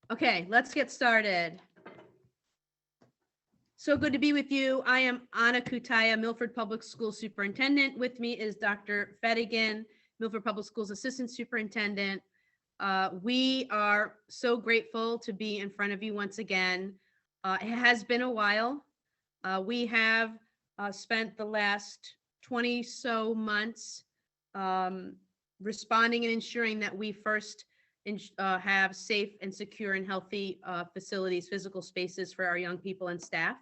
Okay, let's get started. So good to be with you. I am Anna Kutaya, Milford Public School Superintendent. With me is Dr. Fedigan, Milford Public Schools Assistant Superintendent. We are so grateful to be in front of you once again. It has been a while. We have spent the last 20 so months responding and ensuring that we first have safe and secure and healthy facilities, physical spaces for our young people and staff.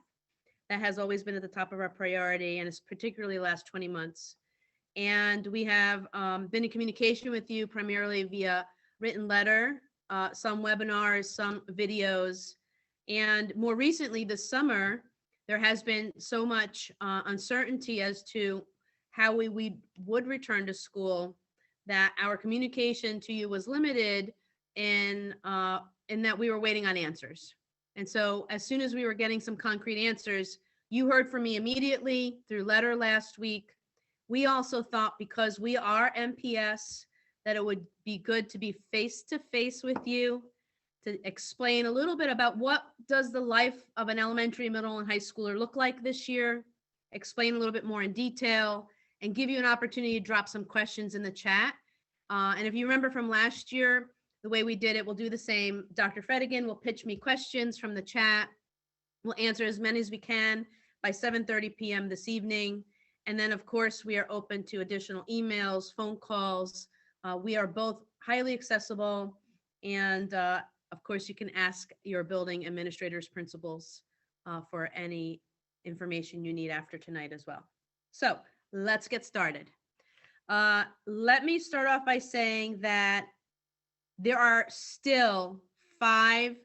That has always been at the top of our priority, and it's particularly the last 20 months. And we have been in communication with you primarily via written letter, some webinars, some videos. And more recently this summer, there has been so much uncertainty as to how we would return to school that our communication to you was limited in that we were waiting on answers. And so as soon as we were getting some concrete answers, you heard from me immediately through letter last week. We also thought, because we are MPS, that it would be good to be face-to-face with you to explain a little bit about what does the life of an elementary, middle, and high schooler look like this year, explain a little bit more in detail, and give you an opportunity to drop some questions in the chat. And if you remember from last year, the way we did it, we'll do the same. Dr. Fedigan will pitch me questions from the chat. We'll answer as many as we can by 7:30 p.m. this evening. And then, of course, we are open to additional emails, phone calls. We are both highly accessible. And of course, you can ask your building administrators, principals for any information you need after tonight as well. So let's get started. Let me start off by saying that there are still 5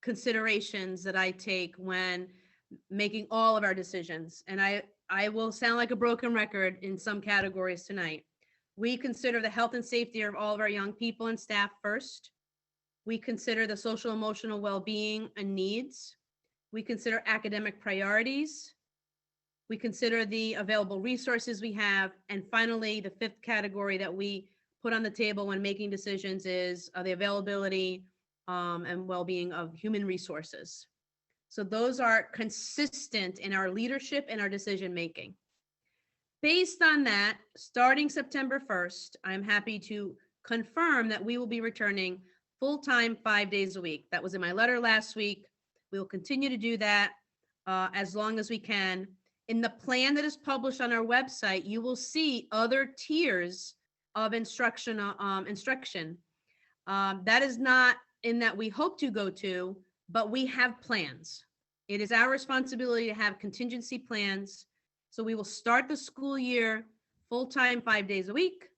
considerations that I take when making all of our decisions. And I will sound like a broken record in some categories tonight. We consider the health and safety of all of our young people and staff first. We consider the social emotional well-being and needs. We consider academic priorities. We consider the available resources we have. And finally, the 5th category that we put on the table when making decisions is the availability and well-being of human resources. So those are consistent in our leadership and our decision-making. Based on that, starting September 1st, I'm happy to confirm that we will be returning full-time 5 days a week. That was in my letter last week. We will continue to do that as long as we can. In the plan that is published on our website, you will see other tiers of instruction. That is not in that we hope to go to, but we have plans. It is our responsibility to have contingency plans. So we will start the school year full-time 5 days a week,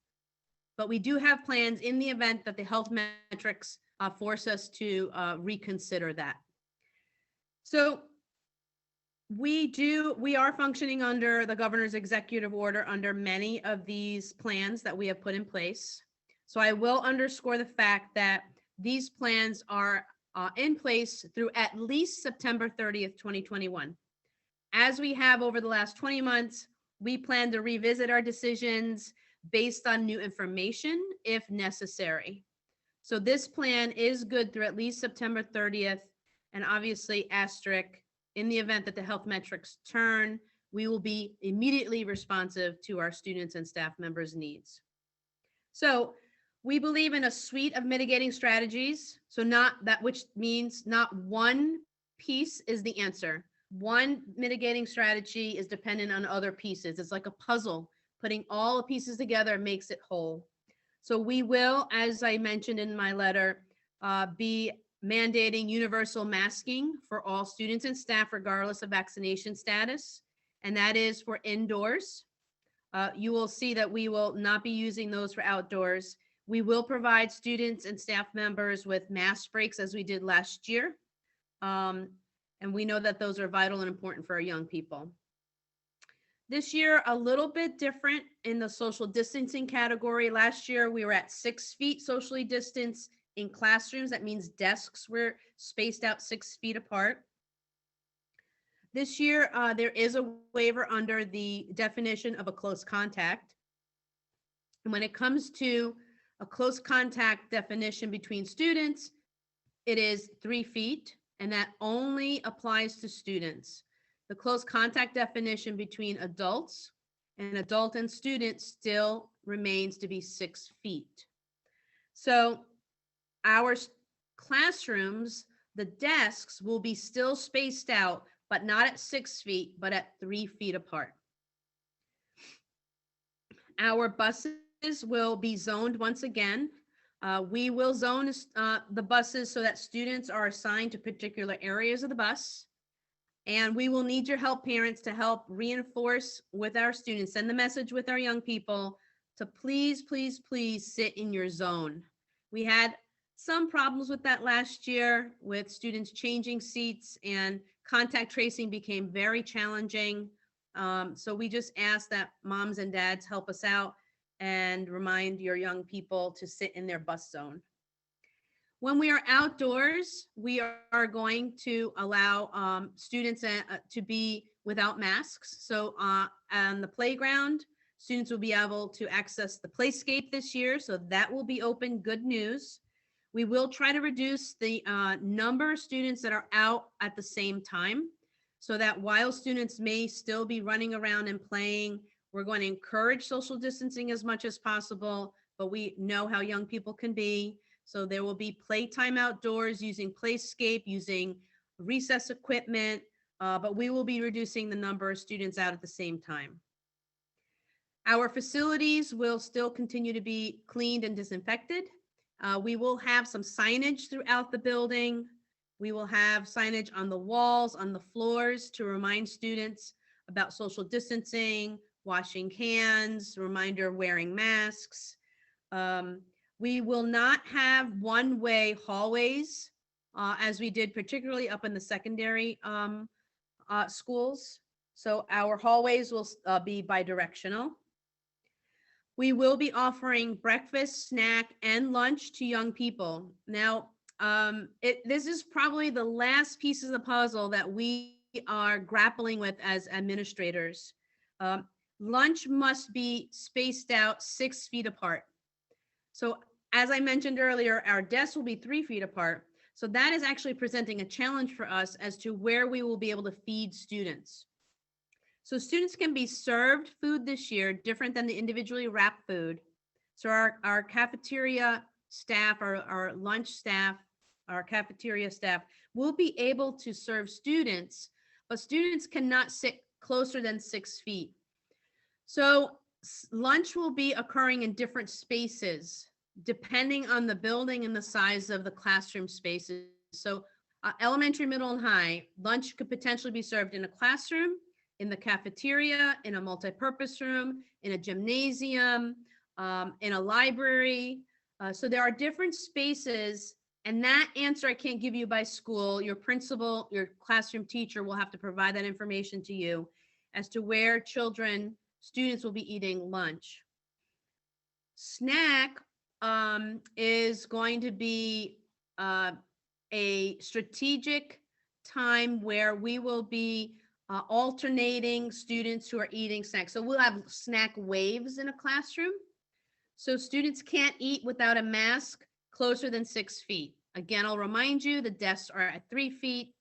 but we do have plans in the event that the health metrics force us to reconsider that. So we are functioning under the governor's executive order under many of these plans that we have put in place. So I will underscore the fact that these plans are in place through at least September 30th, 2021. As we have over the last 20 months, we plan to revisit our decisions based on new information if necessary. So this plan is good through at least September 30th, and obviously asterisk, in the event that the health metrics turn, we will be immediately responsive to our students and staff members' needs. So we believe in a suite of mitigating strategies. So not that, which means not one piece is the answer. One mitigating strategy is dependent on other pieces. It's like a puzzle. Putting all the pieces together makes it whole. So we will, as I mentioned in my letter, be mandating universal masking for all students and staff, regardless of vaccination status. And that is for indoors. You will see that we will not be using those for outdoors. We will provide students and staff members with mask breaks as we did last year. And we know that those are vital and important for our young people. This year, a little bit different in the social distancing category. Last year, we were at 6 feet socially distanced in classrooms. That means desks were spaced out 6 feet apart. This year, there is a waiver under the definition of a close contact. And when it comes to a close contact definition between students, it is 3 feet, and that only applies to students. The close contact definition between adults and students still remains to be 6 feet. So our classrooms, the desks will be still spaced out, but not at 6 feet, but at 3 feet apart. Our buses will be zoned once again. We will zone the buses so that students are assigned to particular areas of the bus. And we will need your help, parents, to help reinforce with our students, send the message with our young people to please, please, please sit in your zone. We had some problems with that last year with students changing seats, and contact tracing became very challenging. So we just ask that moms and dads help us out and remind your young people to sit in their bus zone. When we are outdoors, we are going to allow students to be without masks. So on the playground, students will be able to access the playscape this year. So that will be open, good news. We will try to reduce the number of students that are out at the same time, so that while students may still be running around and playing, we're going to encourage social distancing as much as possible, but we know how young people can be. So there will be playtime outdoors using playscape, using recess equipment, but we will be reducing the number of students out at the same time. Our facilities will still continue to be cleaned and disinfected. We will have some signage throughout the building. We will have signage on the walls, on the floors, to remind students about social distancing, washing hands, reminder of wearing masks. We will not have one-way hallways, as we did particularly up in the secondary schools. So our hallways will be bidirectional. We will be offering breakfast, snack, and lunch to young people. Now, this is probably the last piece of the puzzle that we are grappling with as administrators. Lunch must be spaced out 6 feet apart. So as I mentioned earlier, our desks will be 3 feet apart. So that is actually presenting a challenge for us as to where we will be able to feed students. So students can be served food this year, different than the individually wrapped food. So our cafeteria staff, our lunch staff, our cafeteria staff will be able to serve students, but students cannot sit closer than 6 feet. So lunch will be occurring in different spaces, depending on the building and the size of the classroom spaces. So elementary, middle, and high, lunch could potentially be served in a classroom, in the cafeteria, in a multi-purpose room, in a gymnasium, in a library. So there are different spaces, and that answer I can't give you by school. Your principal, your classroom teacher will have to provide that information to you as to where students will be eating lunch. Snack is going to be a strategic time where we will be alternating students who are eating snacks. So we'll have snack waves in a classroom. So students can't eat without a mask closer than 6 feet. Again, I'll remind you, the desks are at 3 feet.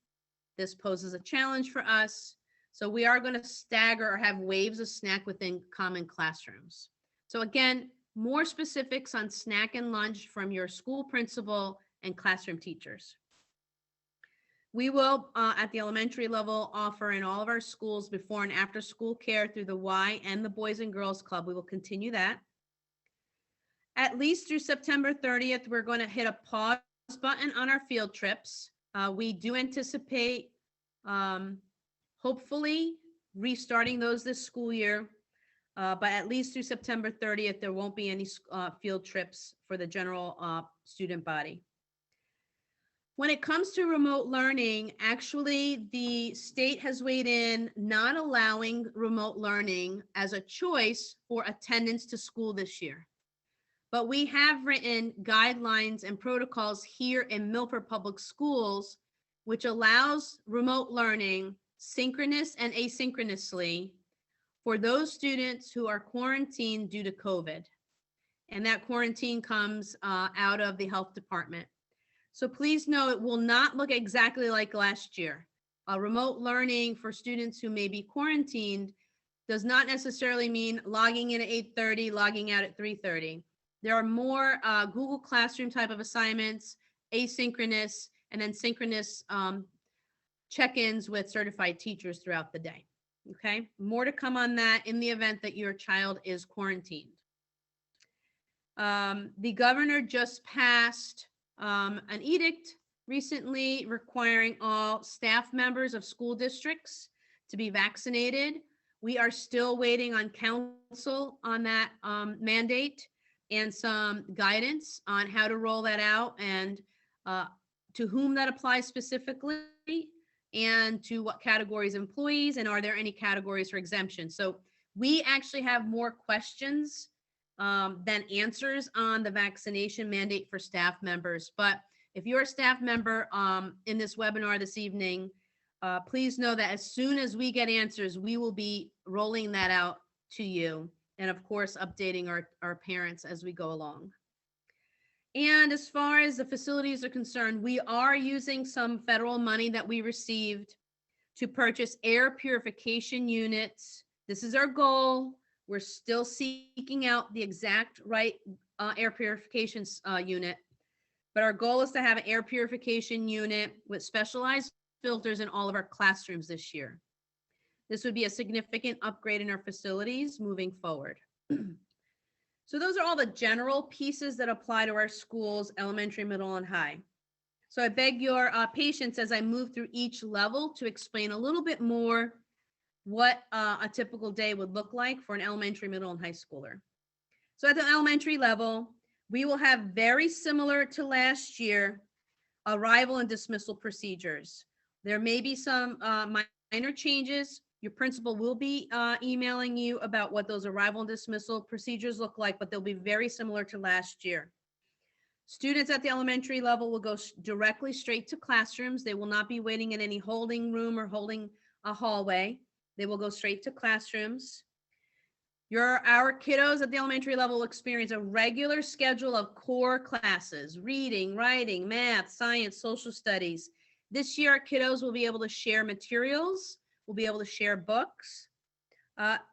This poses a challenge for us. So we are going to stagger or have waves of snack within common classrooms. So again, more specifics on snack and lunch from your school principal and classroom teachers. We will, at the elementary level, offer in all of our schools before and after school care through the Y and the Boys and Girls Club. We will continue that. At least through September 30th, we're going to hit a pause button on our field trips. We do anticipate, hopefully, restarting those this school year. But at least through September 30th, there won't be any field trips for the general student body. When it comes to remote learning, actually, the state has weighed in not allowing remote learning as a choice for attendance to school this year. But we have written guidelines and protocols here in Milford Public Schools, which allows remote learning synchronous and asynchronously for those students who are quarantined due to COVID. And that quarantine comes out of the health department. So please know it will not look exactly like last year. Remote learning for students who may be quarantined does not necessarily mean logging in at 8:30, logging out at 3:30. There are more Google Classroom type of assignments, asynchronous, and then synchronous check-ins with certified teachers throughout the day. Okay, more to come on that in the event that your child is quarantined. The governor just passed an edict recently requiring all staff members of school districts to be vaccinated. We are still waiting on council on that mandate and some guidance on how to roll that out and to whom that applies specifically and to what categories of employees, and are there any categories for exemption. So we actually have more questions than answers on the vaccination mandate for staff members. But if you're a staff member in this webinar this evening, please know that as soon as we get answers, we will be rolling that out to you. And of course, updating our parents as we go along. And as far as the facilities are concerned, we are using some federal money that we received to purchase air purification units. This is our goal. We're still seeking out the exact right air purification unit, but our goal is to have an air purification unit with specialized filters in all of our classrooms this year. This would be a significant upgrade in our facilities moving forward. So those are all the general pieces that apply to our schools, elementary, middle, and high. So I beg your patience as I move through each level to explain a little bit more what a typical day would look like for an elementary, middle, and high schooler. So at the elementary level, we will have very similar to last year, arrival and dismissal procedures. There may be some minor changes. Your principal will be emailing you about what those arrival and dismissal procedures look like, but they'll be very similar to last year. Students at the elementary level will go directly straight to classrooms. They will not be waiting in any holding room or holding a hallway. They will go straight to classrooms. Our kiddos at the elementary level will experience a regular schedule of core classes: reading, writing, math, science, social studies. This year, our kiddos will be able to share materials, will be able to share books.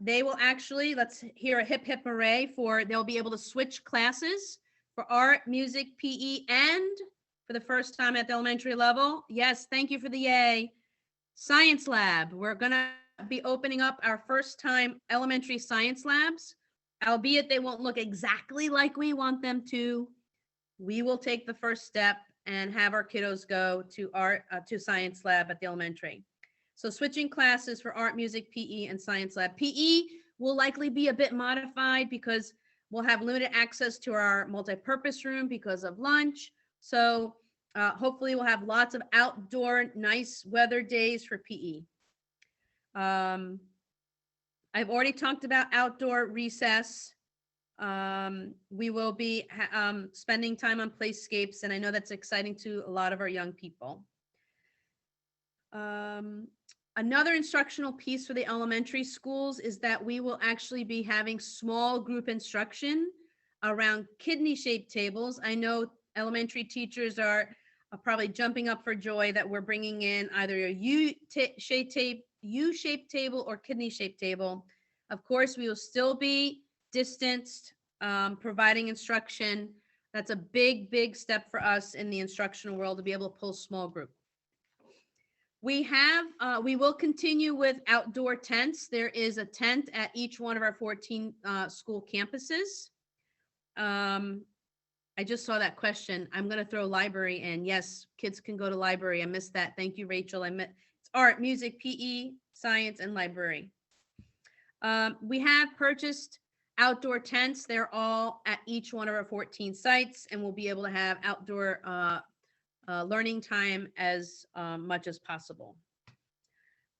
They will actually, let's hear a hip hip hooray for, they'll be able to switch classes for art, music, PE, and for the first time at the elementary level, yes, thank you for the yay, science lab. We're gonna be opening up our first time elementary science labs, albeit they won't look exactly like we want them to. We will take the first step and have our kiddos go to to science lab at the elementary. So switching classes for art, music, PE, and science lab. PE will likely be a bit modified because we'll have limited access to our multi-purpose room because of lunch. So hopefully we'll have lots of outdoor nice weather days for PE. I've already talked about outdoor recess. We will be spending time on playscapes, and I know that's exciting to a lot of our young people. Another instructional piece for the elementary schools is that we will actually be having small group instruction around kidney-shaped tables. I know elementary teachers are probably jumping up for joy that we're bringing in either a U-shaped table or kidney-shaped table. Of course, we will still be distanced, providing instruction. That's a big, big step for us in the instructional world to be able to pull small group. We will continue with outdoor tents. There is a tent at each one of our 14 school campuses. I just saw that question. I'm going to throw library in. Yes, kids can go to library. I missed that. Thank you, Rachel. It's art, music, PE, science, and library. We have purchased outdoor tents. They're all at each one of our 14 sites, and we'll be able to have outdoor learning time as much as possible.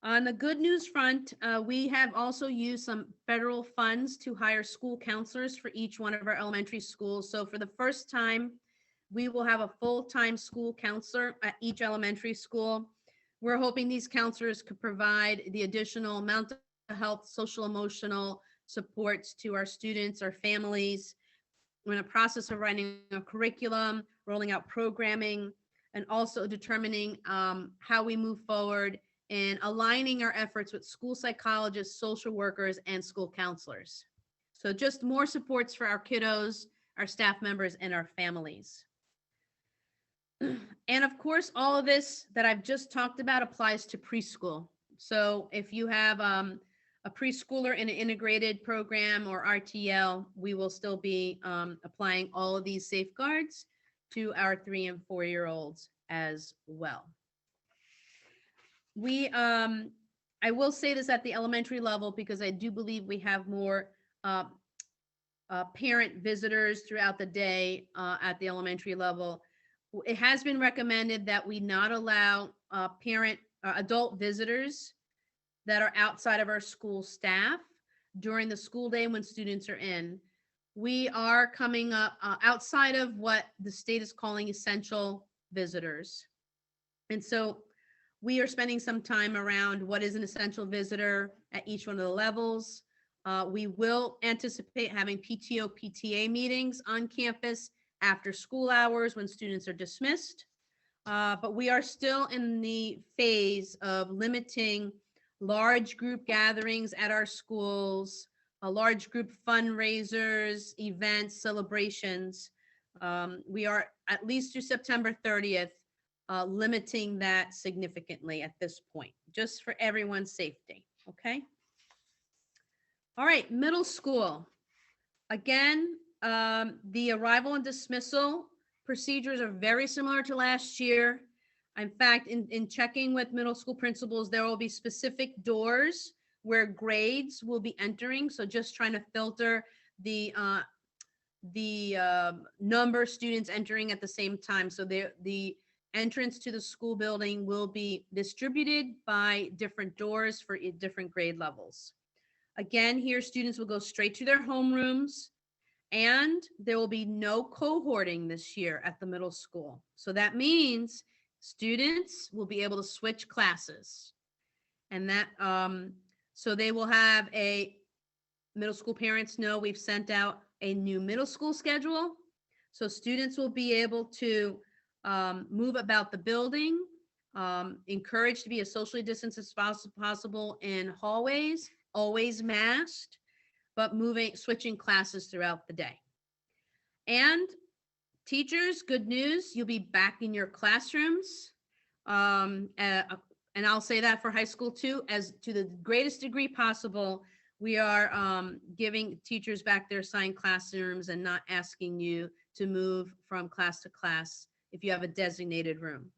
On the good news front, we have also used some federal funds to hire school counselors for each one of our elementary schools. So for the first time, we will have a full-time school counselor at each elementary school. We're hoping these counselors could provide the additional mental health, social, emotional supports to our students, our families. We're in a process of writing a curriculum, rolling out programming. and also determining how we move forward in aligning our efforts with school psychologists, social workers, and school counselors. So just more supports for our kiddos, our staff members, and our families. And of course, all of this that I've just talked about applies to preschool. So if you have a preschooler in an integrated program or RTL, we will still be applying all of these safeguards to our 3 and 4-year-olds as well. I will say this at the elementary level because I do believe we have more parent visitors throughout the day at the elementary level. It has been recommended that we not allow adult visitors that are outside of our school staff during the school day when students are in. We are coming up outside of what the state is calling essential visitors. And so we are spending some time around what is an essential visitor at each one of the levels. We will anticipate having PTO, PTA meetings on campus after school hours when students are dismissed. But we are still in the phase of limiting large group gatherings at our schools, large group fundraisers, events, celebrations. We are, at least through September 30th, limiting that significantly at this point, just for everyone's safety, okay? All right, middle school. Again, the arrival and dismissal procedures are very similar to last year. In fact, in checking with middle school principals, there will be specific doors where grades will be entering. So just trying to filter the number of students entering at the same time. So the entrance to the school building will be distributed by different doors for different grade levels. Again, here students will go straight to their homerooms, and there will be no cohorting this year at the middle school. So that means students will be able to switch classes, and that so they will have middle school parents know we've sent out a new middle school schedule. So students will be able to move about the building, encouraged to be as socially distanced as possible in hallways, always masked, but switching classes throughout the day. And teachers, good news, you'll be back in your classrooms. And I'll say that for high school too, as to the greatest degree possible, we are giving teachers back their assigned classrooms and not asking you to move from class to class if you have a designated room.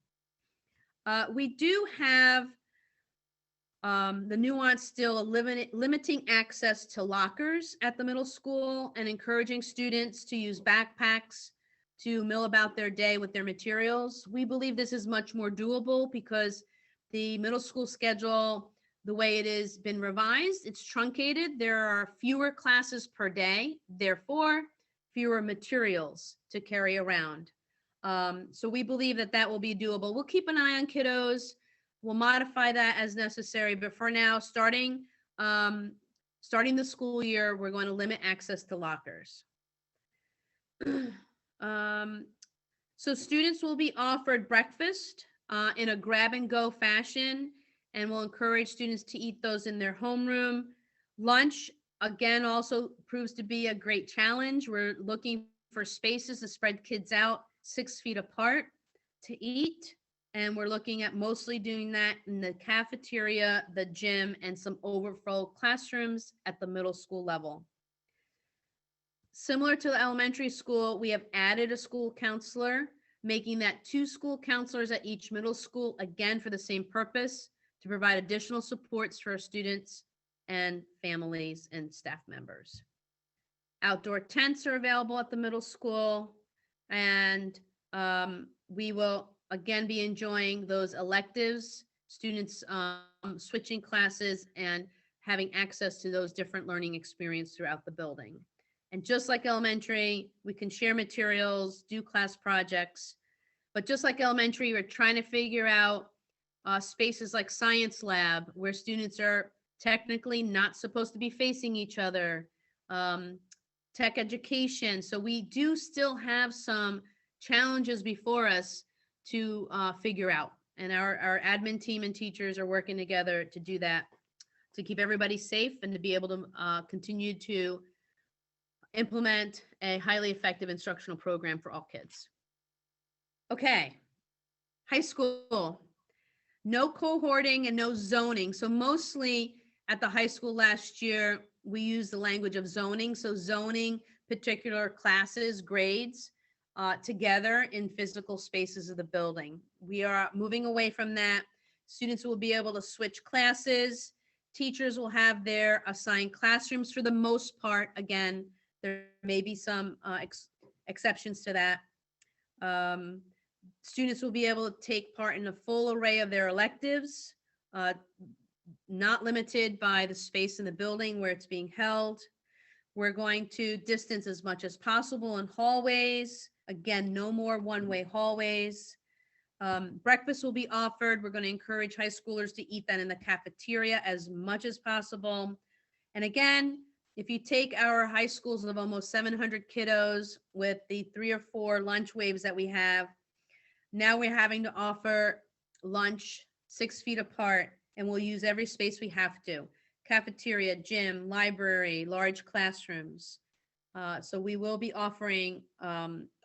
We do have the nuance still limiting access to lockers at the middle school and encouraging students to use backpacks to mill about their day with their materials. We believe this is much more doable because the middle school schedule, the way it has been revised, it's truncated. There are fewer classes per day, therefore fewer materials to carry around. So we believe that will be doable. We'll keep an eye on kiddos. We'll modify that as necessary, but for now, starting the school year, we're going to limit access to lockers. So students will be offered breakfast in a grab and go fashion, and we'll encourage students to eat those in their homeroom. Lunch, again, also proves to be a great challenge. We're looking for spaces to spread kids out 6 feet apart to eat. And we're looking at mostly doing that in the cafeteria, the gym, and some overflow classrooms at the middle school level. Similar to the elementary school, we have added a school counselor, making that 2 school counselors at each middle school, again, for the same purpose, to provide additional supports for our students and families and staff members. Outdoor tents are available at the middle school, and we will again be enjoying those electives, students switching classes and having access to those different learning experiences throughout the building. And just like elementary, we can share materials, do class projects, but just like elementary, we're trying to figure out spaces like science lab where students are technically not supposed to be facing each other, tech education. So we do still have some challenges before us to figure out. And our admin team and teachers are working together to do that, to keep everybody safe and to be able to continue to implement a highly effective instructional program for all kids. Okay, high school, no cohorting and no zoning. So mostly at the high school last year, we used the language of zoning. So zoning particular classes, grades together in physical spaces of the building. We are moving away from that. Students will be able to switch classes. Teachers will have their assigned classrooms for the most part. Again, there may be some exceptions to that. Students will be able to take part in a full array of their electives, not limited by the space in the building where it's being held. We're going to distance as much as possible in hallways. Again, no more one-way hallways. Breakfast will be offered. We're going to encourage high schoolers to eat that in the cafeteria as much as possible. And again, if you take our high schools of almost 700 kiddos with the 3 or 4 lunch waves that we have, now we're having to offer lunch 6 feet apart, and we'll use every space we have to. Cafeteria, gym, library, large classrooms. So we will be offering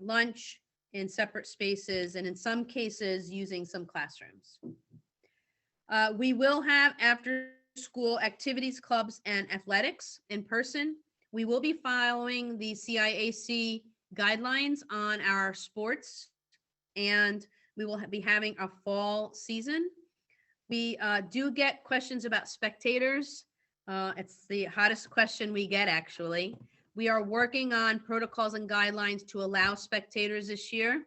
lunch in separate spaces and in some cases using some classrooms. We will have after school activities, clubs, and athletics in person. We will be following the CIAC guidelines on our sports, and we will be having a fall season. We do get questions about spectators. It's the hottest question we get, actually. We are working on protocols and guidelines to allow spectators this year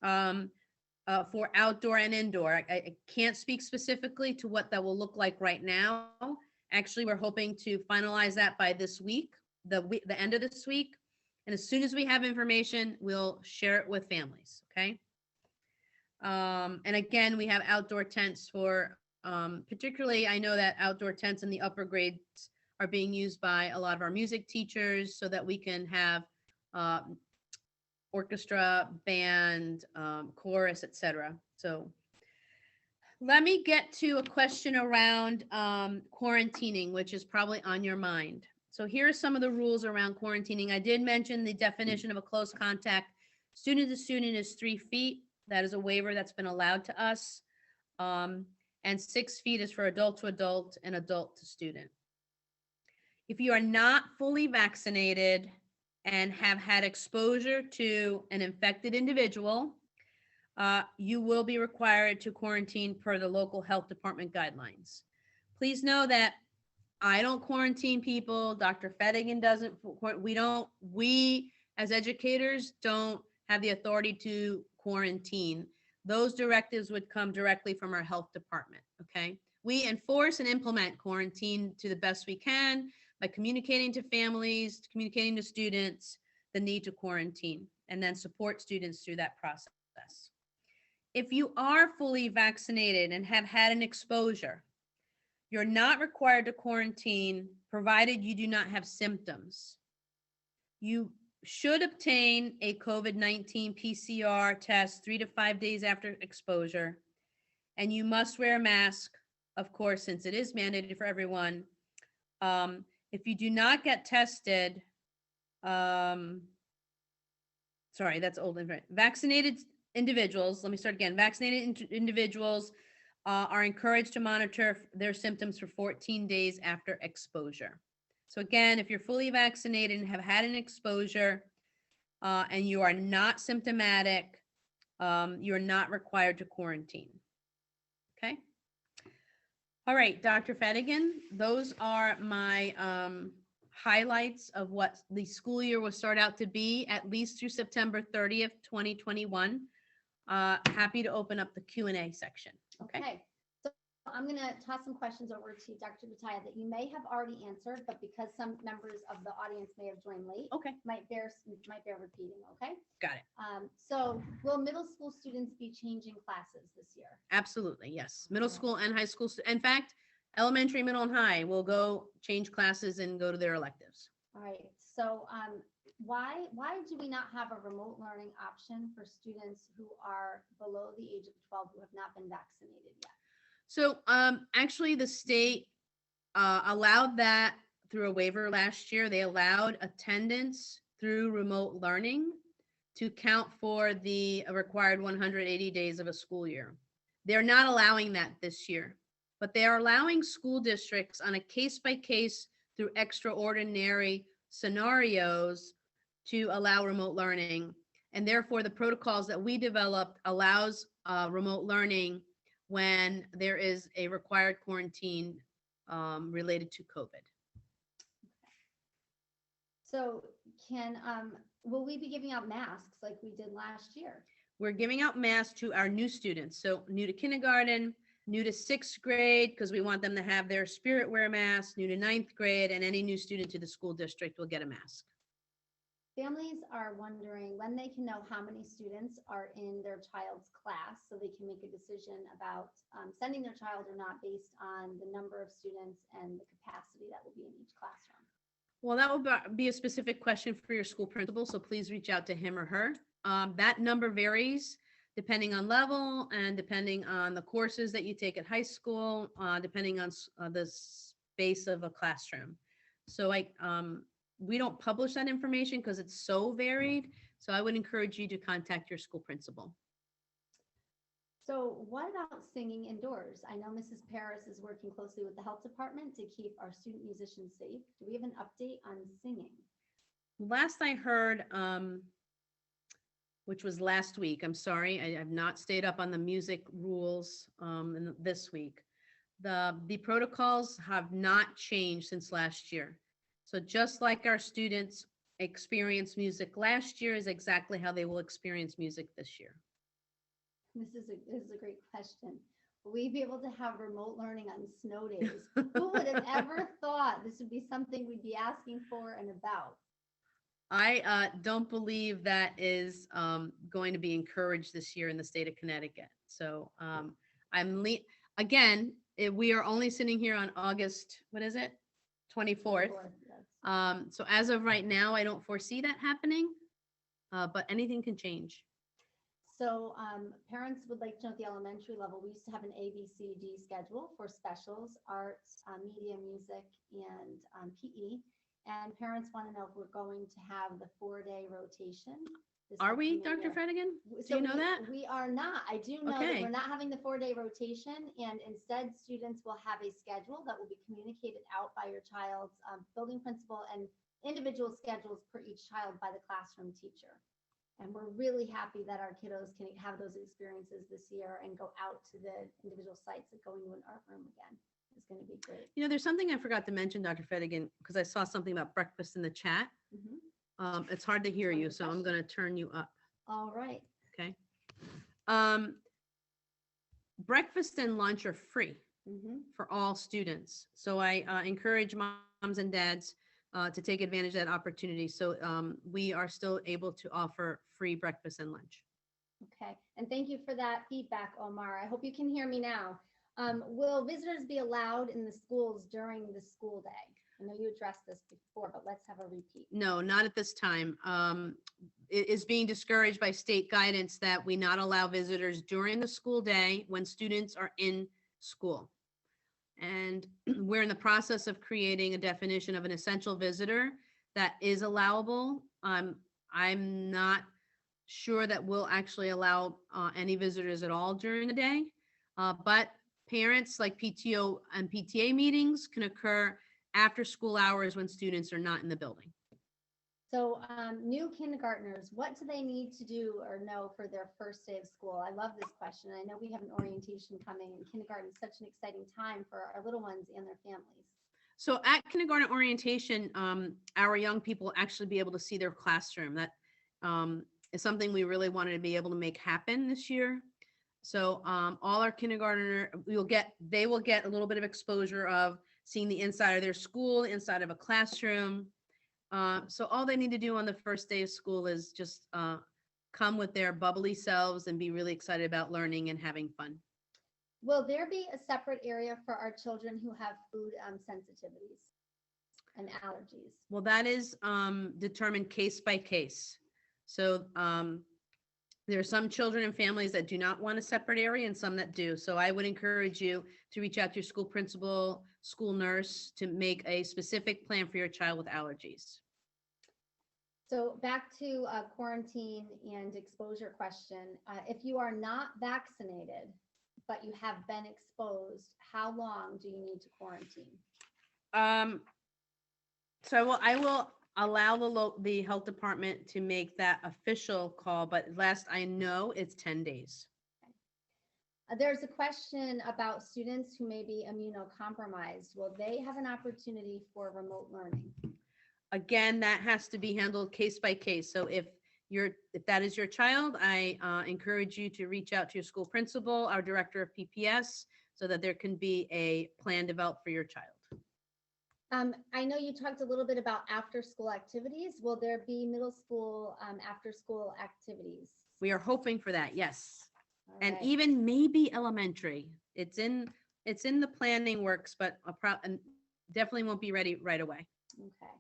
for outdoor and indoor. I can't speak specifically to what that will look like right now. Actually, we're hoping to finalize that by this week, the end of this week. And as soon as we have information, we'll share it with families, okay? And again, we have outdoor tents for, particularly, I know that outdoor tents in the upper grades are being used by a lot of our music teachers so that we can have orchestra, band, chorus, etc. So let me get to a question around quarantining, which is probably on your mind. So here are some of the rules around quarantining. I did mention the definition of a close contact. Student to student is 3 feet. That is a waiver that's been allowed to us. And 6 feet is for adult to adult and adult to student. If you are not fully vaccinated and have had exposure to an infected individual, you will be required to quarantine per the local health department guidelines. Please know that I don't quarantine people. Dr. Fettigan doesn't. We as educators don't have the authority to quarantine. Those directives would come directly from our health department, okay? We enforce and implement quarantine to the best we can by communicating to families, communicating to students the need to quarantine, and then support students through that process. If you are fully vaccinated and have had an exposure, you're not required to quarantine provided you do not have symptoms. You should obtain a COVID-19 PCR test 3 to 5 days after exposure, and you must wear a mask, of course, since it is mandated for everyone. If you do not get tested, sorry, that's old. Vaccinated individuals, let me start again. Vaccinated individuals are encouraged to monitor their symptoms for 14 days after exposure. So again, if you're fully vaccinated and have had an exposure and you are not symptomatic, you're not required to quarantine. Okay. All right, Dr. Fettigan, those are my highlights of what the school year will start out to be, at least through September 30th, 2021. Happy to open up the Q&A section. Okay. So I'm going to toss some questions over to Dr. Bataya that you may have already answered, but because some members of the audience may have joined late, Okay. might bear repeating. Okay. Got it. So will middle school students be changing classes this year? Absolutely, yes. Middle school and high school. In fact, elementary, middle, and high will go change classes and go to their electives. All right. So why do we not have a remote learning option for students who are below the age of 12 who have not been vaccinated yet? So actually the state allowed that through a waiver last year. They allowed attendance through remote learning to count for the required 180 days of a school year. They're not allowing that this year, but they are allowing school districts on a case-by-case through extraordinary scenarios to allow remote learning. And therefore, the protocols that we developed allows remote learning when there is a required quarantine related to COVID. So will we be giving out masks like we did last year? We're giving out masks to our new students. So new to kindergarten, new to 6th grade, because we want them to have their spirit wear mask, new to 9th grade, and any new student to the school district will get a mask. Families are wondering when they can know how many students are in their child's class so they can make a decision about sending their child or not based on the number of students and the capacity that will be in each classroom. Well, that will be a specific question for your school principal, so please reach out to him or her. That number varies depending on level and depending on the courses that you take at high school, depending on the space of a classroom. So we don't publish that information because it's so varied. So I would encourage you to contact your school principal. So what about singing indoors? I know Mrs. Paris is working closely with the health department to keep our student musicians safe. Do we have an update on singing? Last I heard, which was last week, I'm sorry, I have not stayed up on the music rules this week. The protocols have not changed since last year. So just like our students experienced music last year is exactly how they will experience music this year. This is a great question. Will we be able to have remote learning on snow days? Who would have ever thought this would be something we'd be asking for and about? I don't believe that is going to be encouraged this year in the state of Connecticut. So again, we are only sitting here on August, what is it? 24th. So as of right now, I don't foresee that happening, but anything can change. So parents would like to know at the elementary level, we used to have an ABCD schedule for specials, arts, media, music, and PE. And parents want to know if we're going to have the 4-day rotation. Are we, Dr. Fredigan? Do you know that? We are not. I do know that we're not having the 4-day rotation, and instead students will have a schedule that will be communicated out by your child's building principal and individual schedules per each child by the classroom teacher. And we're really happy that our kiddos can have those experiences this year and go out to the individual sites that go into an art room again. It's going to be great. You know, there's something I forgot to mention, Dr. Fredigan, because I saw something about breakfast in the chat. Mm-hmm. It's hard to hear you, so I'm going to turn you up. All right. Okay. Breakfast and lunch are free for all students. So I encourage moms and dads to take advantage of that opportunity. So we are still able to offer free breakfast and lunch. Okay. And thank you for that feedback, Omar. I hope you can hear me now. Will visitors be allowed in the schools during the school day? I know you addressed this before, but let's have a repeat. No, not at this time. It is being discouraged by state guidance that we not allow visitors during the school day when students are in school. And we're in the process of creating a definition of an essential visitor that is allowable. I'm not sure that we'll actually allow any visitors at all during the day, but parents, like PTO and PTA meetings, can occur after school hours when students are not in the building. So new kindergartners, what do they need to do or know for their first day of school? I love this question. I know we have an orientation coming, and kindergarten is such an exciting time for our little ones and their families. So at kindergarten orientation, our young people will actually be able to see their classroom. That is something we really wanted to be able to make happen this year. So all our kindergartner, they will get a little bit of exposure of seeing the inside of their school, inside of a classroom. So all they need to do on the first day of school is just come with their bubbly selves and be really excited about learning and having fun. Will there be a separate area for our children who have food sensitivities? and allergies? Well, that is determined case by case. So there are some children and families that do not want a separate area and some that do. So I would encourage you to reach out to your school principal, school nurse to make a specific plan for your child with allergies. So back to quarantine and exposure question. If you are not vaccinated, but you have been exposed, how long do you need to quarantine? So I will allow the health department to make that official call, but last I know it's 10 days. There's a question about students who may be immunocompromised. Will they have an opportunity for remote learning? Again, that has to be handled case by case. So if that is your child, I encourage you to reach out to your school principal, our director of PPS, so that there can be a plan developed for your child. I know you talked a little bit about after-school activities. Will there be middle school after-school activities? We are hoping for that, yes. All And right. even maybe elementary. It's in the planning works, but and definitely won't be ready right away. Okay.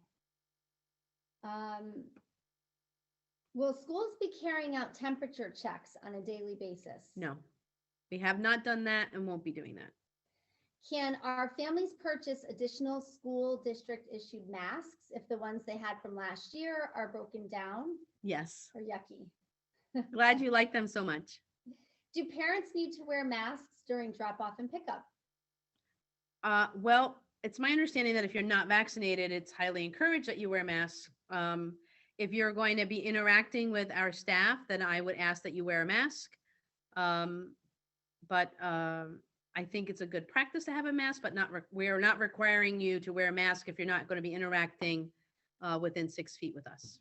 Will schools be carrying out temperature checks on a daily basis? No, we have not done that and won't be doing that. Can our families purchase additional school district issued masks if the ones they had from last year are broken down Yes. or yucky? Glad you like them so much. Do parents need to wear masks during drop off and pickup? Well, it's my understanding that if you're not vaccinated, it's highly encouraged that you wear masks. If you're going to be interacting with our staff, then I would ask that you wear a mask. But I think it's a good practice to have a mask, but we're not requiring you to wear a mask if you're not going to be interacting within 6 feet with us.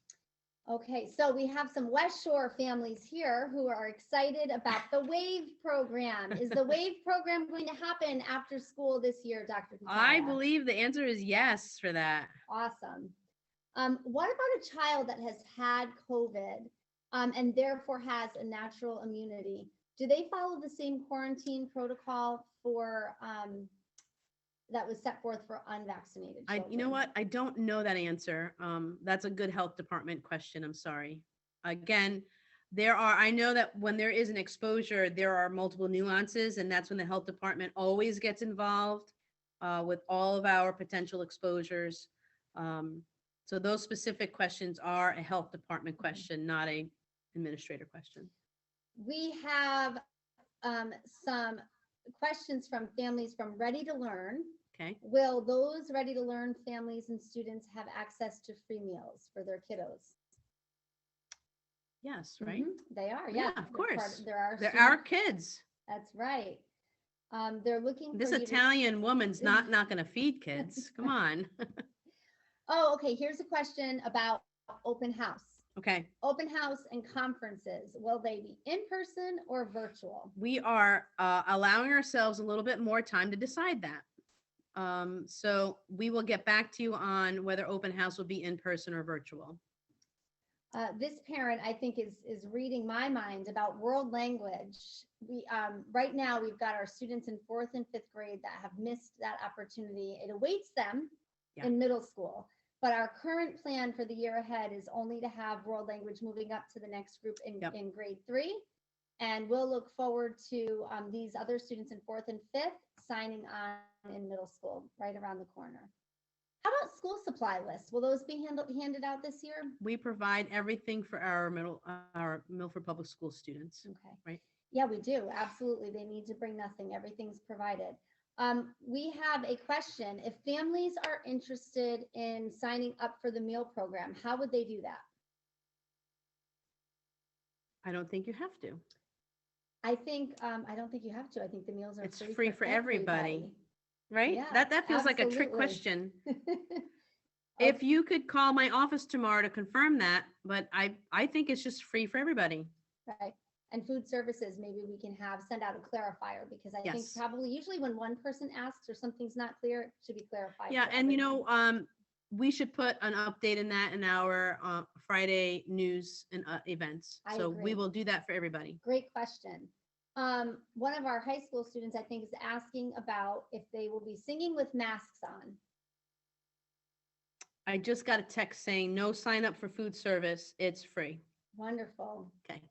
Okay, so we have some West Shore families here who are excited about the WAVE program. Is the WAVE program going to happen after school this year, Dr. Pitaya? I believe the answer is yes for that. Awesome. What about a child that has had COVID and therefore has a natural immunity? Do they follow the same quarantine protocol for that was set forth for unvaccinated children? You know what? I don't know that answer. That's a good health department question. I'm sorry. Again, I know that when there is an exposure, there are multiple nuances, and that's when the health department always gets involved with all of our potential exposures. So those specific questions are a health department question, not a administrator question. We have some questions from families from Ready to Learn. Okay. Will those Ready to Learn families and students have access to free meals for their kiddos? Yes, right? They are, Yeah, yeah. of course. They're our kids. That's right. They're looking This for you Italian woman's not going to feed kids. Come on. Oh, okay. Here's a question about open house. Okay. Open house and conferences, will they be in person or virtual? We are allowing ourselves a little bit more time to decide that. So we will get back to you on whether open house will be in person or virtual. This parent, I think, is reading my mind about world language. We right now we've got our students in 4th and 5th grade that have missed that opportunity. It awaits them in middle school. But our current plan for the year ahead is only to have world language moving up to the next group in grade 3. And we'll look forward to these other students in 4th and 5th signing on in middle school right around the corner. How about school supply lists? Will those be handed out this year? We provide everything for our Milford Public School students. Okay. Right. Yeah, we do. Absolutely. They need to bring nothing. Everything's provided. We have a question. If families are interested in signing up for the meal program, how would they do that? I don't think you have to. I don't think you have to. I think the meals are free for everybody. Right? Yeah, that feels like a trick question. If you could call my office tomorrow to confirm that, but I think it's just free for everybody. Right. And food services, maybe we can send out a clarifier, because I think probably usually when one person asks or something's not clear, it should be clarified. Yeah, and we should put an update in that in our Friday news and events. So we will do that for everybody. Great question. One of our high school students, I think, is asking about if they will be singing with masks on. I just got a text saying no sign up for food service. It's free. Wonderful. Okay.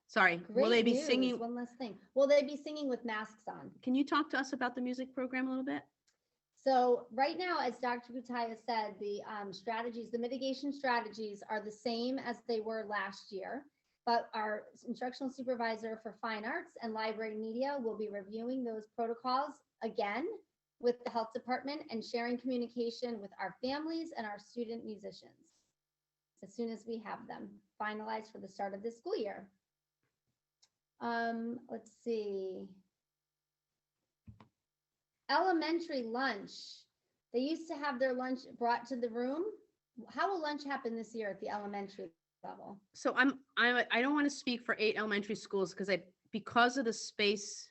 Sorry. Great Will they be news. singing? One last thing. Will they be singing with masks on? Can you talk to us about the music program a little bit? So right now, as Dr. Gutaya said, the strategies, the mitigation strategies are the same as they were last year, but our instructional supervisor for fine arts and library media will be reviewing those protocols again with the health department and sharing communication with our families and our student musicians as soon as we have them finalized for the start of this school year. Let's see. Elementary lunch. They used to have their lunch brought to the room. How will lunch happen this year at the elementary level? So I don't want to speak for 8 elementary schools because of the space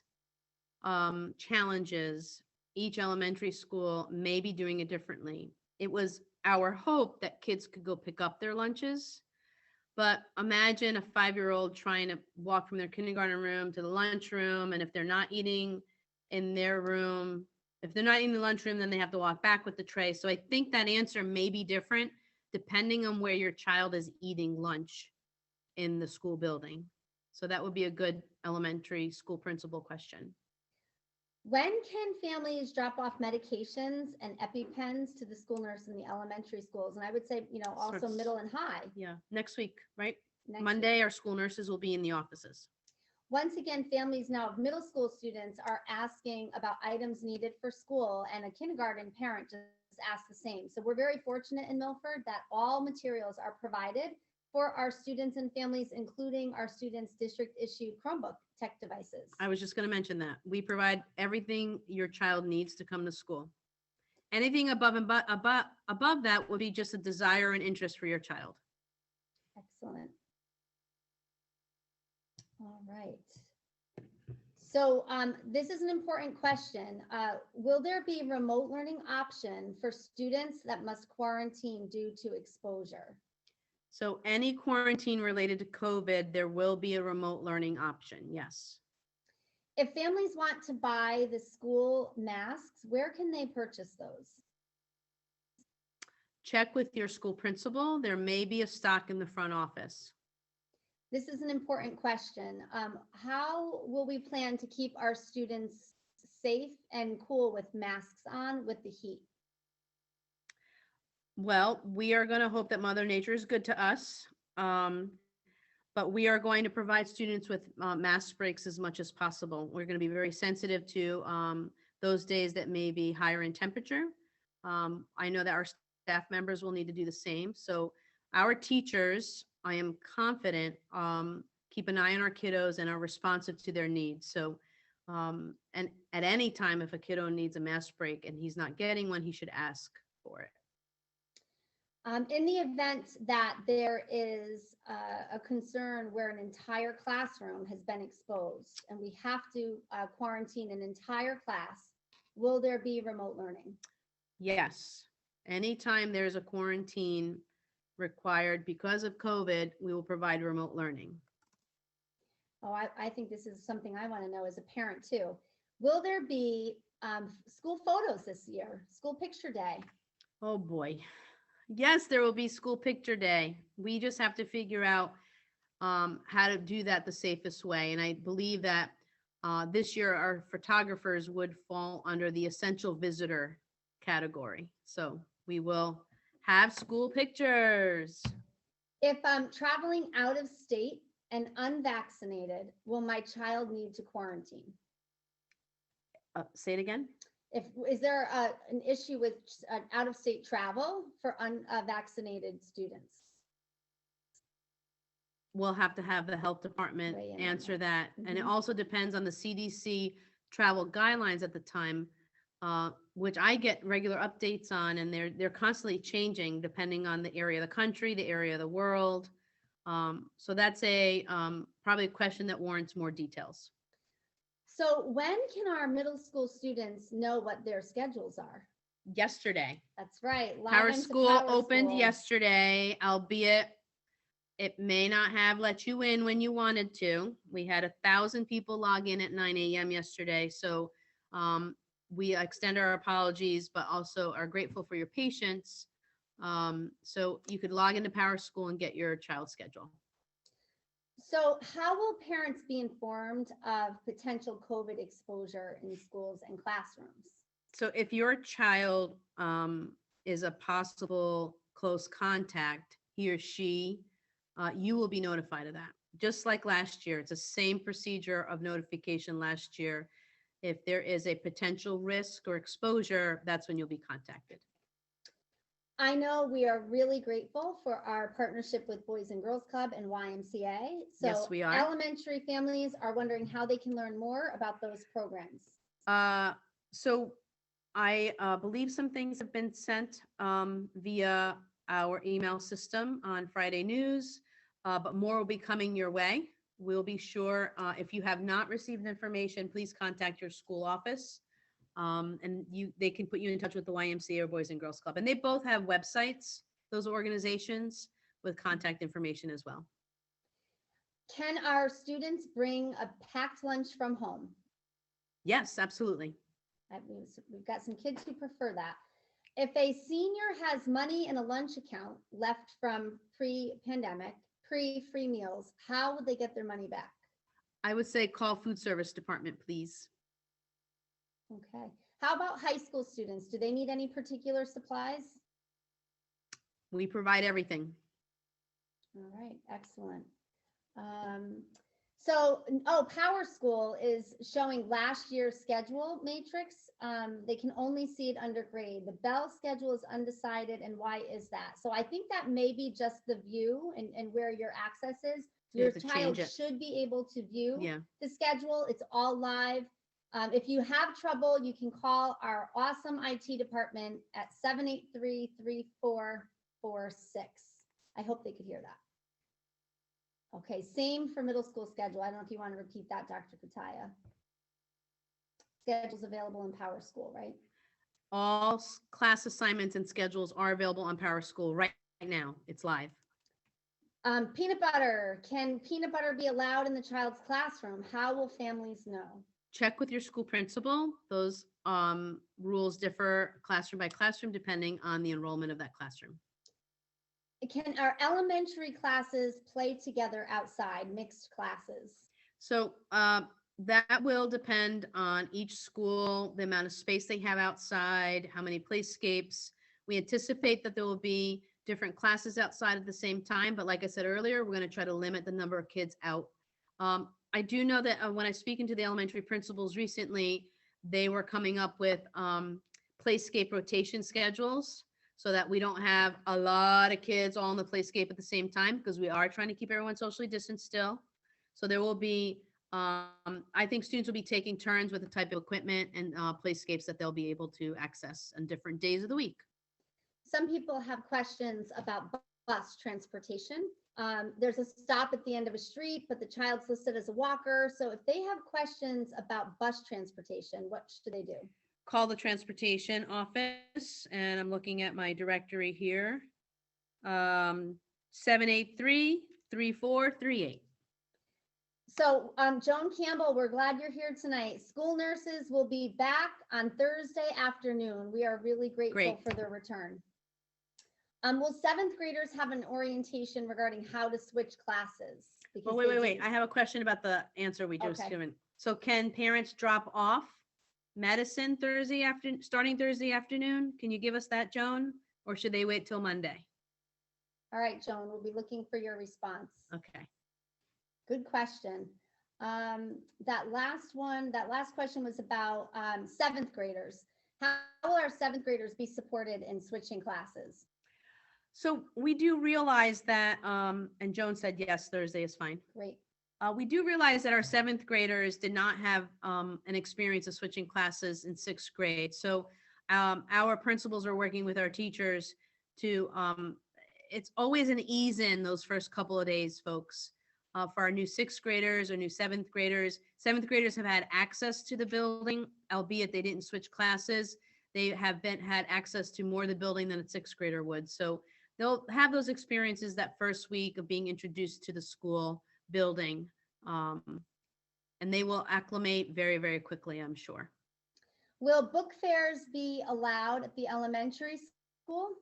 challenges, each elementary school may be doing it differently. It was our hope that kids could go pick up their lunches, but imagine a 5-year-old trying to walk from their kindergarten room to the lunchroom, and if they're not eating in their room, if they're not in the lunchroom, then they have to walk back with the tray. So I think that answer may be different depending on where your child is eating lunch in the school building. So that would be a good elementary school principal question. When can families drop off medications and EpiPens to the school nurse in the elementary schools? And I would say, also middle and high. Yeah, next week, right? Next Monday, our school nurses will be in the offices. Once again, families now of middle school students are asking about items needed for school, and a kindergarten parent just asked the same. So we're very fortunate in Milford that all materials are provided for our students and families, including our students' district-issued Chromebook tech devices. I was just going to mention that. We provide everything your child needs to come to school. Anything above that would be just a desire and interest for your child. Excellent. All right. So this is an important question. Will there be a remote learning option for students that must quarantine due to exposure? So any quarantine related to COVID, there will be a remote learning option, yes. If families want to buy the school masks, where can they purchase those? Check with your school principal. There may be a stock in the front office. This is an important question. How will we plan to keep our students safe and cool with masks on with the heat? Well, we are going to hope that Mother Nature is good to us, but we are going to provide students with mask breaks as much as possible. We're going to be very sensitive to those days that may be higher in temperature. I know that our staff members will need to do the same. So our teachers, I am confident, keep an eye on our kiddos and are responsive to their needs. So, and at any time, if a kiddo needs a mask break and he's not getting one, he should ask for it. In the event that there is a concern where an entire classroom has been exposed and we have to quarantine an entire class, will there be remote learning? Yes. Anytime there's a quarantine required because of COVID, we will provide remote learning. Oh, I think this is something I want to know as a parent too. Will there be school photos this year, school picture day? Oh boy. Yes, there will be school picture day. We just have to figure out how to do that the safest way. And I believe that this year our photographers would fall under the essential visitor category. So we will have school pictures. If I'm traveling out of state and unvaccinated, will my child need to quarantine? Say it again. Is there an issue with out-of-state travel for unvaccinated students? We'll have to have the health department answer that. Mm-hmm. And it also depends on the CDC travel guidelines at the time, which I get regular updates on, and they're constantly changing depending on the area of the country, the area of the world. So that's probably a question that warrants more details. So when can our middle school students know what their schedules are? Yesterday. That's right. Power School opened yesterday, albeit it may not have let you in when you wanted to. We had 1,000 people log in at 9 a.m. yesterday. So we extend our apologies, but also are grateful for your patience So you could log into PowerSchool and get your child's schedule. So how will parents be informed of potential COVID exposure in schools and classrooms? So if your child is a possible close contact, he or she, you will be notified of that. Just like last year, it's the same procedure of notification last year. If there is a potential risk or exposure, that's when you'll be contacted. I know we are really grateful for our partnership with Boys and Girls Club and YMCA. So Yes, we are. Elementary families are wondering how they can learn more about those programs. So I believe some things have been sent via our email system on Friday news, but more will be coming your way. We'll be sure, if you have not received information, please contact your school office. And they can put you in touch with the YMCA or Boys and Girls Club. And they both have websites, those organizations, with contact information as well. Can our students bring a packed lunch from home? Yes, absolutely. We've got some kids who prefer that. If a senior has money in a lunch account left from pre-pandemic, pre-free meals, how would they get their money back? I would say call food service department, please. Okay. How about high school students? Do they need any particular supplies? We provide everything. All right, excellent. PowerSchool is showing last year's schedule matrix. They can only see it under grade. The Bell schedule is undecided, and why is that? So I think that may be just the view and where your access is. Your child should be able to view the schedule. It's all live. If you have trouble, you can call our awesome IT department at 783-3446. I hope they could hear that. Okay, same for middle school schedule. I don't know if you want to repeat that, Dr. Kataya. Schedules available in PowerSchool, right? All class assignments and schedules are available on PowerSchool right now. It's live. Peanut butter. Can peanut butter be allowed in the child's classroom? How will families know? Check with your school principal. Those rules differ classroom by classroom depending on the enrollment of that classroom. Can our elementary classes play together outside, mixed classes? So that will depend on each school, the amount of space they have outside, how many playscapes. We anticipate that there will be different classes outside at the same time, but like I said earlier, we're going to try to limit the number of kids out. I do know that when I speaking to the elementary principals recently, they were coming up with playscape rotation schedules so that we don't have a lot of kids all in the playscape at the same time, because we are trying to keep everyone socially distanced still. So there will be, I think students will be taking turns with the type of equipment and playscapes that they'll be able to access on different days of the week. Some people have questions about bus transportation. There's a stop at the end of a street, but the child's listed as a walker. So if they have questions about bus transportation, what should they do? Call the transportation office, and I'm looking at my directory here. 783-3438. So Joan Campbell, we're glad you're here tonight. School nurses will be back on Thursday afternoon. We are really grateful for their return. Will seventh graders have an orientation regarding how to switch classes? Oh, wait. I have a question about the answer we just given. So can parents drop off medicine starting Thursday afternoon? Can you give us that, Joan? Or should they wait till Monday? All right, Joan, we'll be looking for your response. Okay. Good question. That last question was about seventh graders. How will our seventh graders be supported in switching classes? So we do realize that, and Joan said, yes, Thursday is fine. Great. We do realize that our seventh graders did not have an experience of switching classes in sixth grade. So our principals are working with our teachers to, it's always an ease in those first couple of days, folks. For our new sixth graders or new seventh graders. Seventh graders have had access to the building, albeit they didn't switch classes. They have had access to more of the building than a sixth grader would. So they'll have those experiences that first week of being introduced to the school building. And they will acclimate very, very quickly, I'm sure. Will book fairs be allowed at the elementary school?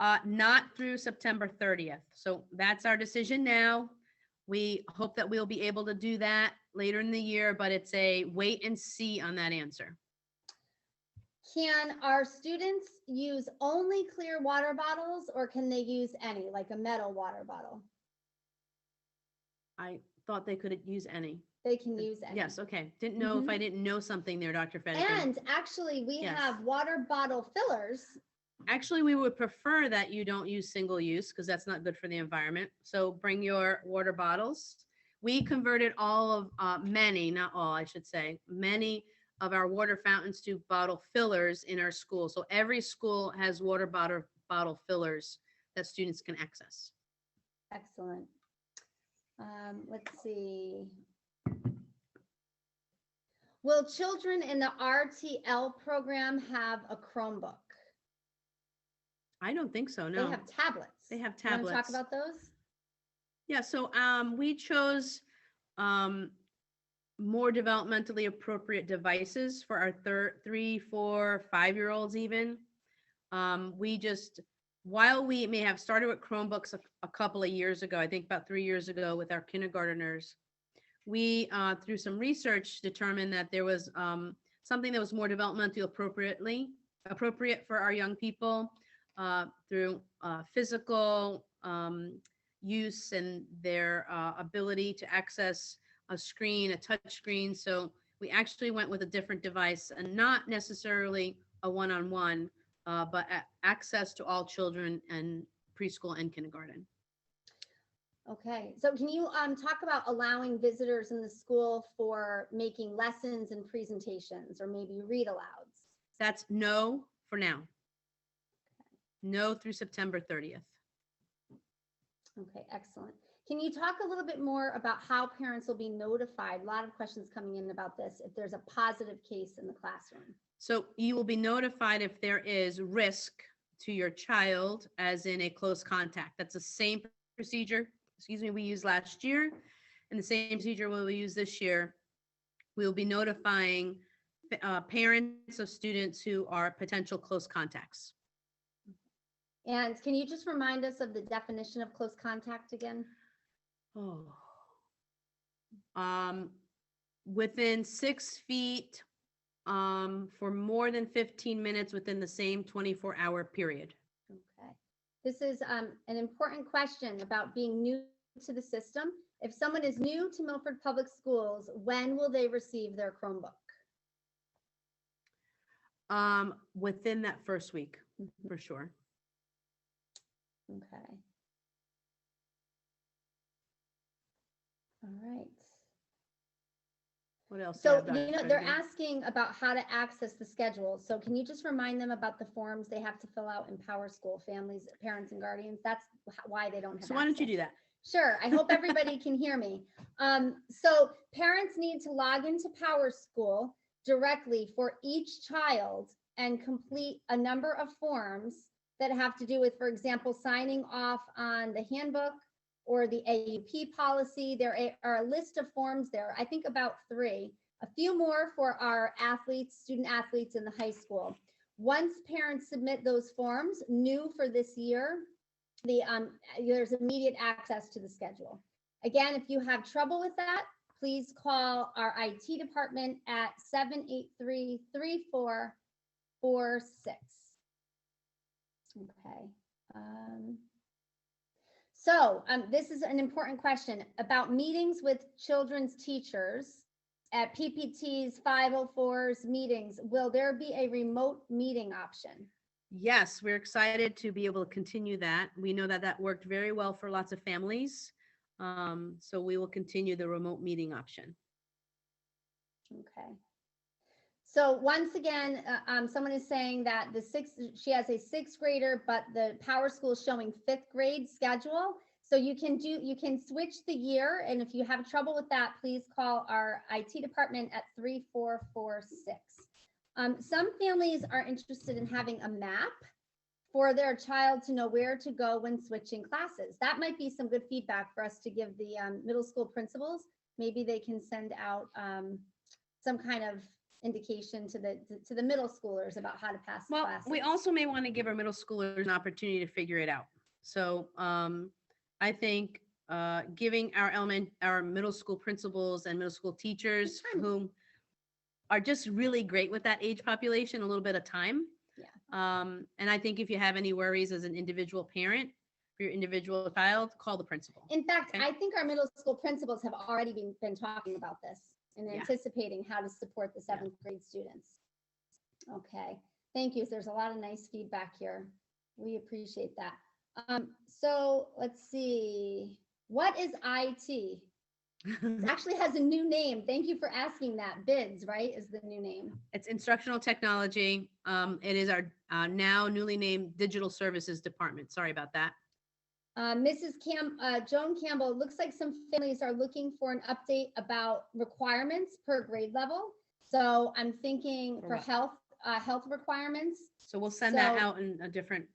Not through September 30th. So that's our decision now. We hope that we'll be able to do that later in the year, but it's a wait and see on that answer. Can our students use only clear water bottles, or can they use any, like a metal water bottle? I thought they could use any. They can use any. Yes, okay. Didn't know if I didn't know something there, Dr. Fedikin. And actually, we Yes. have water bottle fillers. Actually, we would prefer that you don't use single use because that's not good for the environment. So bring your water bottles. We converted all of many, not all, I should say, many of our water fountains to bottle fillers in our school. So every school has water bottle fillers that students can access. Excellent. Let's see. Will children in the RTL program have a Chromebook? I don't think so, no. They have tablets. They have You wanna tablets. talk about those? Yeah, so we chose more developmentally appropriate devices for our 3, 4, 5-year-olds even. We just, while we may have started with Chromebooks a couple of years ago, I think about 3 years ago with our kindergarteners, we, through some research, determined that there was something that was more developmentally appropriate for our young people through physical use and their ability to access a screen, a touch screen. So we actually went with a different device, and not necessarily a one-on-one, but access to all children and preschool and kindergarten. Okay, so can you talk about allowing visitors in the school for making lessons and presentations, or maybe read alouds? That's no for now. No through September 30th. Okay, excellent. Can you talk a little bit more about how parents will be notified? A lot of questions coming in about this, if there's a positive case in the classroom. So you will be notified if there is risk to your child, as in a close contact. That's the same procedure, we used last year, and the same procedure we will use this year. We will be notifying parents of students who are potential close contacts. And can you just remind us of the definition of close contact again? Within 6 feet for more than 15 minutes within the same 24-hour period. Okay. This is an important question about being new to the system. If someone is new to Milford Public Schools, when will they receive their Chromebook? Within that first week, for sure. Okay. All right. What else? So, they're asking about how to access the schedule. So can you just remind them about the forms they have to fill out in Power School, families, parents, and guardians? That's why they don't have. So why don't you do that? Sure. I hope everybody can hear me. So parents need to log into Power School directly for each child and complete a number of forms that have to do with, for example, signing off on the handbook or the AUP policy. There are a list of forms there, I think about 3, a few more for our athletes, student athletes in the high school. Once parents submit those forms, new for this year, there's immediate access to the schedule. Again, if you have trouble with that, please call our IT department at 783-3446. Okay. So this is an important question about meetings with children's teachers at PPT's 504's meetings. Will there be a remote meeting option? Yes, we're excited to be able to continue that. We know that that worked very well for lots of families. So we will continue the remote meeting option. Okay. So once again, someone is saying that she has a 6th grader, but the Power School is showing 5th grade schedule. So you can switch the year. And if you have trouble with that, please call our IT department at 3446. Some families are interested in having a map for their child to know where to go when switching classes. That might be some good feedback for us to give the middle school principals. Maybe they can send out some kind of indication to the middle schoolers about how to pass the Well, classes. we also may want to give our middle schoolers an opportunity to figure it out. So I think giving our middle school principals and middle school teachers whom are just really great with that age population a little bit of time. Yeah. And I think if you have any worries as an individual parent for your individual child, call the principal. In fact, Okay. I think our middle school principals have already been talking about this and anticipating how to support the seventh grade students. Okay, thank you. There's a lot of nice feedback here. We appreciate that. So let's see. What is IT? It actually has a new name. Thank you for asking that. BIDS, right, is the new name. It's Instructional Technology. It is our now newly named Digital Services Department. Sorry about that. Joan Campbell, it looks like some families are looking for an update about requirements per grade level. So I'm thinking for health requirements. So we'll send that out in a different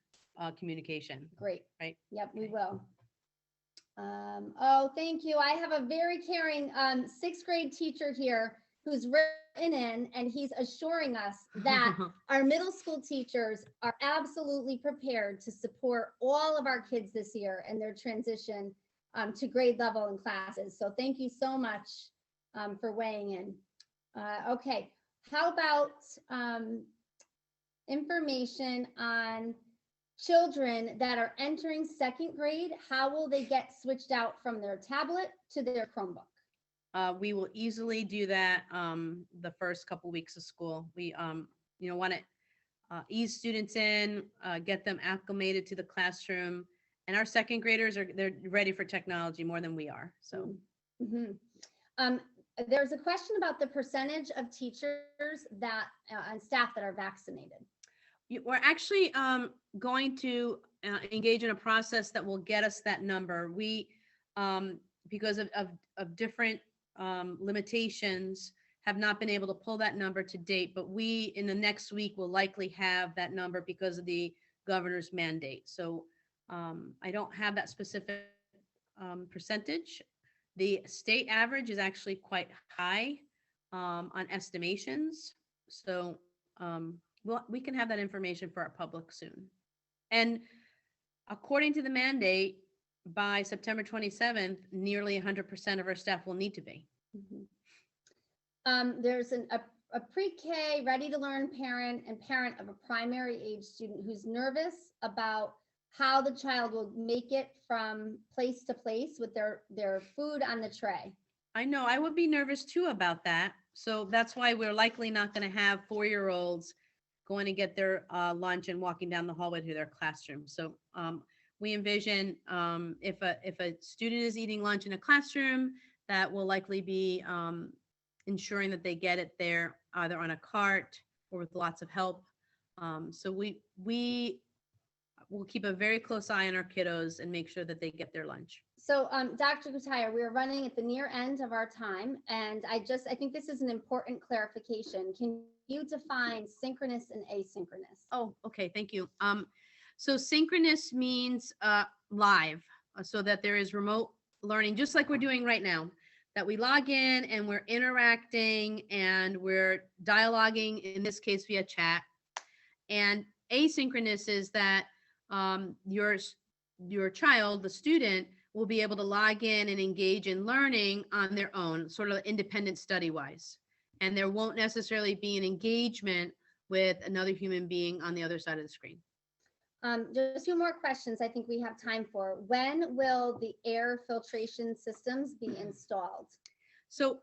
communication. Great. Right? Yep, we will. Oh, thank you. I have a very caring sixth grade teacher here who's written in, and he's assuring us that our middle school teachers are absolutely prepared to support all of our kids this year in their transition to grade level and classes. So thank you so much for weighing in. Okay, how about information on children that are entering second grade? How will they get switched out from their tablet to their Chromebook? We will easily do that the first couple weeks of school. We want to ease students in, get them acclimated to the classroom, and our second graders they're ready for technology more than we are. So there's a question about the percentage of teachers that and staff that are vaccinated. We're actually going to engage in a process that will get us that number. We because of different limitations, have not been able to pull that number to date, but we in the next week will likely have that number because of the governor's mandate. So I don't have that specific percentage. The state average is actually quite high on estimations. So we can have that information for our public soon. And according to the mandate, by September 27th, nearly 100% of our staff will need to be. There's a pre-K ready to learn parent and parent of a primary age student who's nervous about how the child will make it from place to place with their food on the tray. I know, I would be nervous too about that. So that's why we're likely not going to have 4-year-olds going to get their lunch and walking down the hallway to their classroom. So we envision if a student is eating lunch in a classroom, that will likely be ensuring that they get it there either on a cart or with lots of help. So we will keep a very close eye on our kiddos and make sure that they get their lunch. So Dr. Gutierrez, we are running at the near end of our time, and I think this is an important clarification. Can you define synchronous and asynchronous? Oh, okay, thank you. So synchronous means live, so that there is remote learning, just like we're doing right now, that we log in and we're interacting and we're dialoguing, in this case via chat. And asynchronous is that your child, the student, will be able to log in and engage in learning on their own, sort of independent study-wise. And there won't necessarily be an engagement with another human being on the other side of the screen. Just a few more questions I think we have time for. When will the air filtration systems be installed? So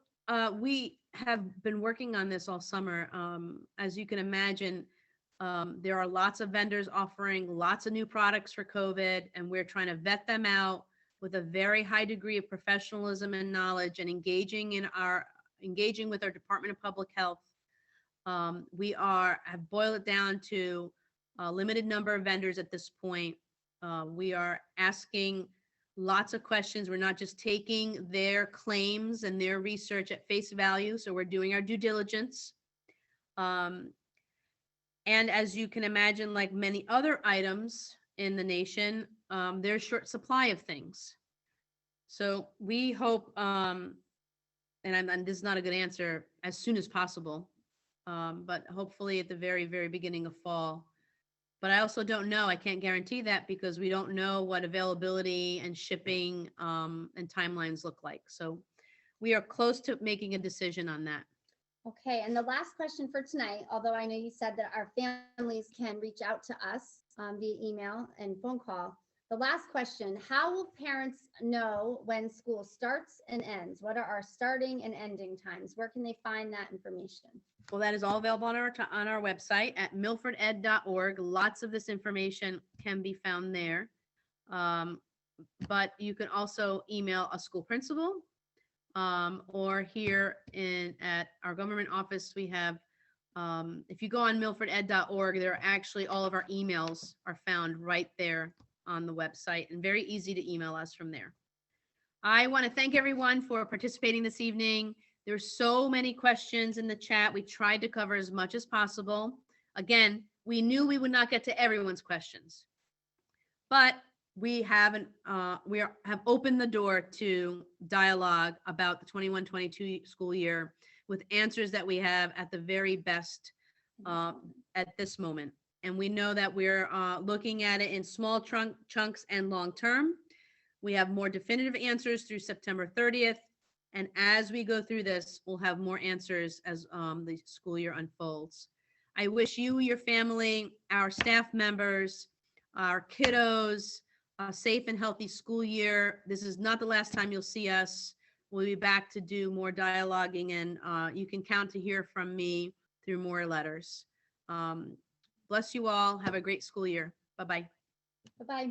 we have been working on this all summer. As you can imagine, there are lots of vendors offering lots of new products for COVID, and we're trying to vet them out with a very high degree of professionalism and knowledge, and engaging with our Department of Public Health. We have boiled it down to a limited number of vendors at this point. We are asking lots of questions. We're not just taking their claims and their research at face value. So we're doing our due diligence. And as you can imagine, like many other items in the nation, there's short supply of things. So we hope, and this is not a good answer, as soon as possible. but hopefully at the very, very beginning of fall. But I also don't know. I can't guarantee that because we don't know what availability and shipping and timelines look like. So we are close to making a decision on that. Okay, and the last question for tonight, although I know you said that our families can reach out to us via email and phone call. The last question, how will parents know when school starts and ends? What are our starting and ending times? Where can they find that information? Well, that is all available on our website at milforded.org. Lots of this information can be found there. But you can also email a school principal, or here at our government office, we have, if you go on milforded.org, there are actually all of our emails are found right there on the website, and very easy to email us from there. I want to thank everyone for participating this evening. There's so many questions in the chat. We tried to cover as much as possible. Again, we knew we would not get to everyone's questions, but we have opened the door to dialogue about the 21-22 school year with answers that we have at the very best at this moment. And we know that we're looking at it in small chunks and long term. We have more definitive answers through September 30th. And as we go through this, we'll have more answers as the school year unfolds. I wish you, your family, our staff members, our kiddos, a safe and healthy school year. This is not the last time you'll see us. We'll be back to do more dialoguing, and you can count to hear from me through more letters. Bless you all. Have a great school year. Bye-bye. Bye-bye.